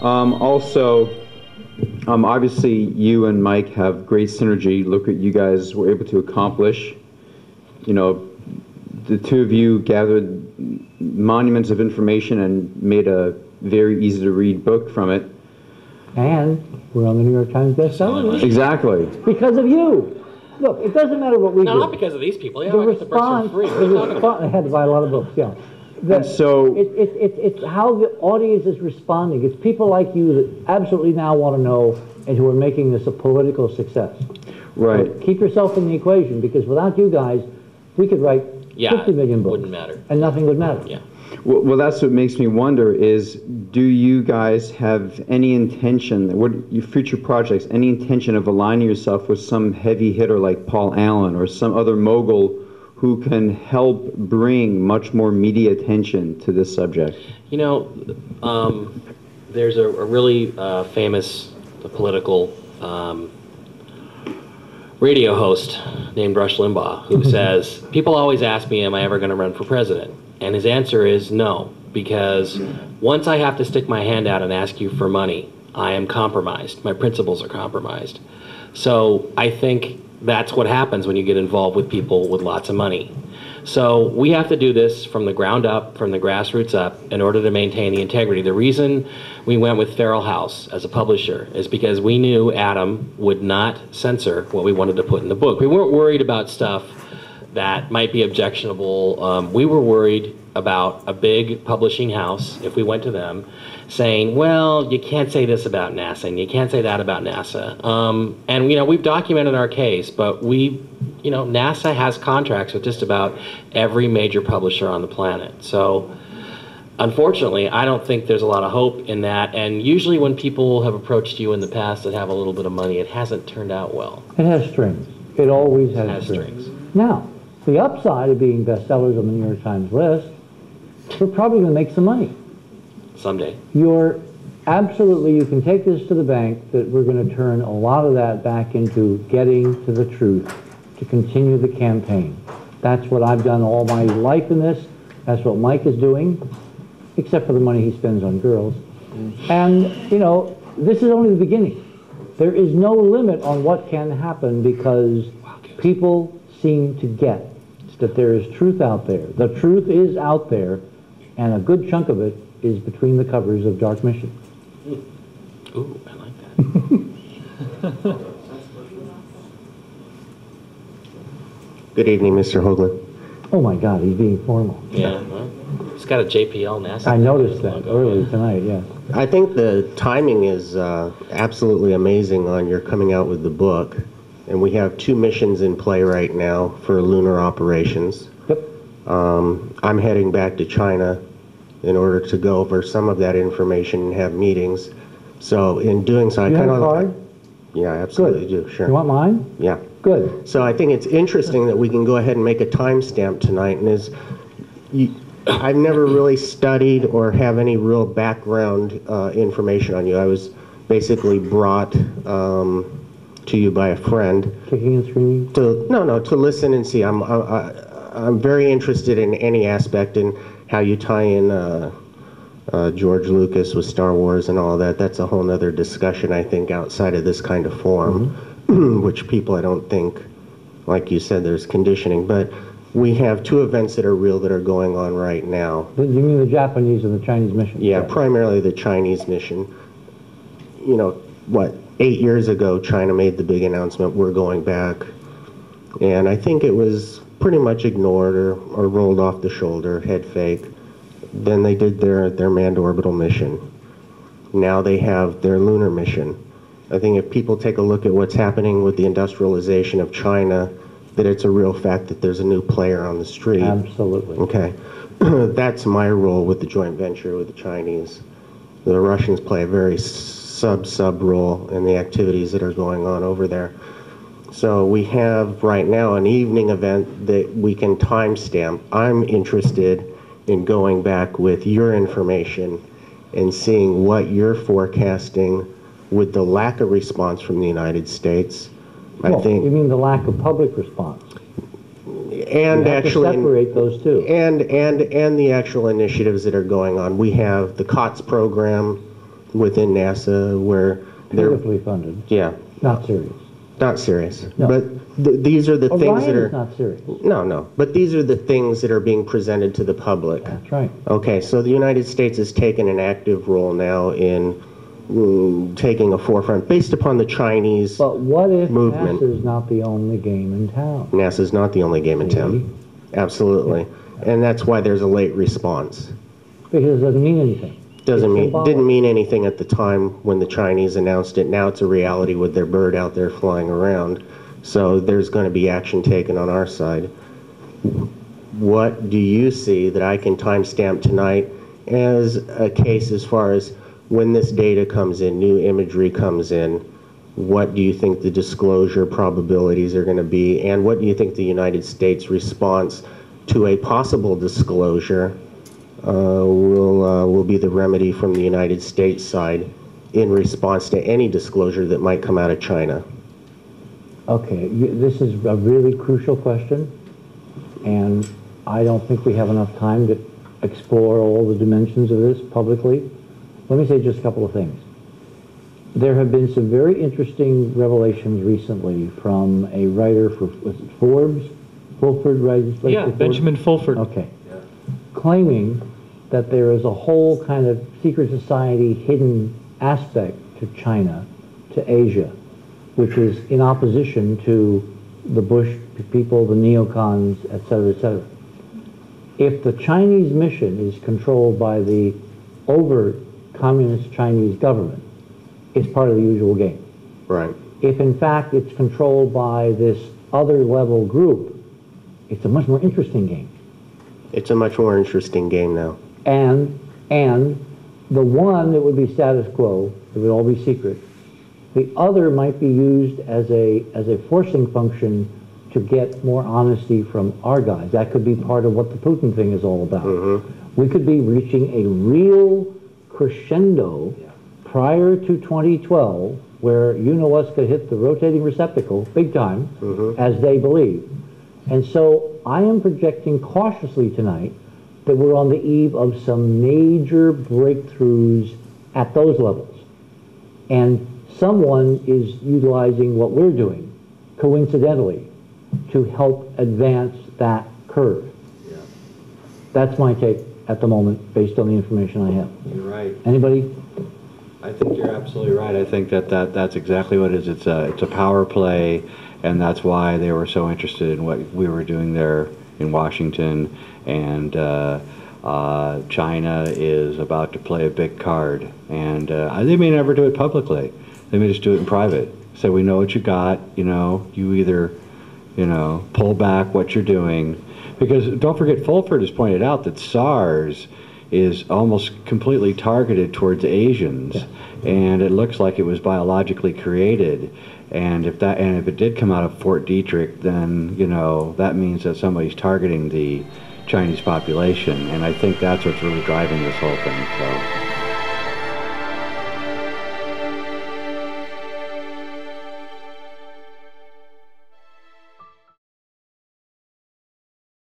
Also, obviously, you and Mike have great synergy. Look what you guys were able to accomplish. You know, the two of you gathered monuments of information and made a very easy-to-read book from it. And we're on the New York Times bestseller list. Exactly. Because of you. Look, it doesn't matter what we do. No, not because of these people. Yeah, The I got the books for response, free. I had to buy a lot of books, yeah. And so, It's how the audience is responding. It's people like you that absolutely now want to know and who are making this a political success. right. So keep yourself in the equation, because without you guys, we could write 50 million books. Wouldn't matter. And nothing would matter. Yeah. Well, that's what makes me wonder is, do you guys have any intention, what your future projects, any intention of aligning yourself with some heavy hitter like Paul Allen or some other mogul who can help bring much more media attention to this subject? You know, there's a really famous political radio host named Rush Limbaugh who says, people always ask me, am I ever going to run for president? And his answer is no, because once I have to stick my hand out and ask you for money, I am compromised. My principles are compromised. So I think that's what happens when you get involved with people with lots of money. So we have to do this from the ground up, from the grassroots up, in order to maintain the integrity. The reason we went with Feral House as a publisher is because we knew Adam would not censor what we wanted to put in the book. We weren't worried about stuff that might be objectionable. We were worried about a big publishing house, if we went to them, saying, well, you can't say this about NASA, and you can't say that about NASA. And, you know, we've documented our case, but NASA has contracts with just about every major publisher on the planet. So, unfortunately, I don't think there's a lot of hope in that. And usually when people have approached you in the past that have a little bit of money, it hasn't turned out well. It has strings. It always has strings. Now, the upside of being bestsellers on the New York Times list, we're probably going to make some money. Someday. You can take this to the bank that we're going to turn a lot of that back into getting to the truth, to continue the campaign. That's what I've done all my life in this. That's what Mike is doing, except for the money he spends on girls. And, you know, this is only the beginning. There is no limit on what can happen because people seem to get that there is truth out there. The truth is out there, and a good chunk of it is between the covers of Dark Mission. Ooh, I like that. Good evening, Mr. Hoagland. Oh my God, he's being formal. Yeah, well, he's got a JPL NASA. I noticed that earlier tonight, yeah. I think the timing is absolutely amazing on your coming out with the book. And we have 2 missions in play right now for Lunar Operations. Yep. I'm heading back to China in order to go over some of that information and have meetings. So in doing so, I kind of... card? Yeah, I absolutely do, sure. You want mine? Yeah. Good. So I think it's interesting that we can go ahead and make a timestamp tonight. And I've never really studied or have any real background information on you. I was basically brought to you by a friend. Kicking and screaming? To listen and see. I'm very interested in any aspect in how you tie in George Lucas with Star Wars and all of that. That's a whole other discussion, I think, outside of this kind of forum, which people, I don't think, like you said, there's conditioning. But we have 2 events that are real that are going on right now. You mean the Japanese and the Chinese mission? Yeah, primarily the Chinese mission. You know, 8 years ago, China made the big announcement, we're going back. And I think it was pretty much ignored or rolled off the shoulder, head fake. Then they did their manned orbital mission. Now they have their lunar mission. I think if people take a look at what's happening with the industrialization of China, that it's a real fact that there's a new player on the street. Absolutely. Okay. That's my role with the joint venture with the Chinese. The Russians play a very sub role in the activities that are going on over there. So we have right now an evening event that we can timestamp. I'm interested in going back with your information and seeing what you're forecasting with the lack of response from the United States. You mean the lack of public response? And you have actually to separate those two. And the actual initiatives that are going on. We have the COTS program within NASA where they're, Beautifully funded, yeah, not serious. not serious. No. But these are the things that Orion are, is not serious. no, but these are the things that are being presented to the public. That's right. Okay, so the United States has taken an active role now in taking a forefront based upon the Chinese But what if movement. NASA's not the only game in town? NASA's not the only game in town. Absolutely. And that's why there's a late response. Because it doesn't mean anything. Didn't mean anything at the time when the Chinese announced it. Now it's a reality with their bird out there flying around. So there's going to be action taken on our side. What do you see that I can timestamp tonight as a case as far as when this data comes in, new imagery comes in, what do you think the disclosure probabilities are going to be, and what do you think the United States response to a possible disclosure will be the remedy from the United States side in response to any disclosure that might come out of China? Okay, this is a really crucial question, and I don't think we have enough time to explore all the dimensions of this publicly. Let me say just a couple of things. There have been some very interesting revelations recently from a writer for, was it Forbes? Fulford writes? Yeah, Benjamin Fulford. Okay. Claiming that there is a whole kind of secret society hidden aspect to China, to Asia, which is in opposition to the Bush people, the neocons, et cetera, et cetera. If the Chinese mission is controlled by the overt communist Chinese government, it's part of the usual game. Right. If in fact it's controlled by this other level group, it's a much more interesting game. It's a much more interesting game now. And the one that would be status quo, it would all be secret. The other might be used as a forcing function to get more honesty from our guys. That could be part of what the Putin thing is all about. Mm-hmm. We could be reaching a real crescendo prior to 2012, where us could hit the rotating receptacle big time, as they believe. And so I am projecting cautiously tonight that we're on the eve of some major breakthroughs at those levels. And someone is utilizing what we're doing, coincidentally, to help advance that curve. Yeah. That's my take at the moment, based on the information I have. You're right. Anybody? I think you're absolutely right. I think that's exactly what it is. It's a power play, and that's why they were so interested in what we were doing there in Washington. And China is about to play a big card, and they may never do it publicly. They may just do it in private. So we know what you got. You either pull back what you're doing, because don't forget, Fulford has pointed out that SARS is almost completely targeted towards Asians, and it looks like it was biologically created. And if it did come out of Fort Detrick, then that means that somebody's targeting the Chinese population, and I think that's what's really driving this whole thing. So.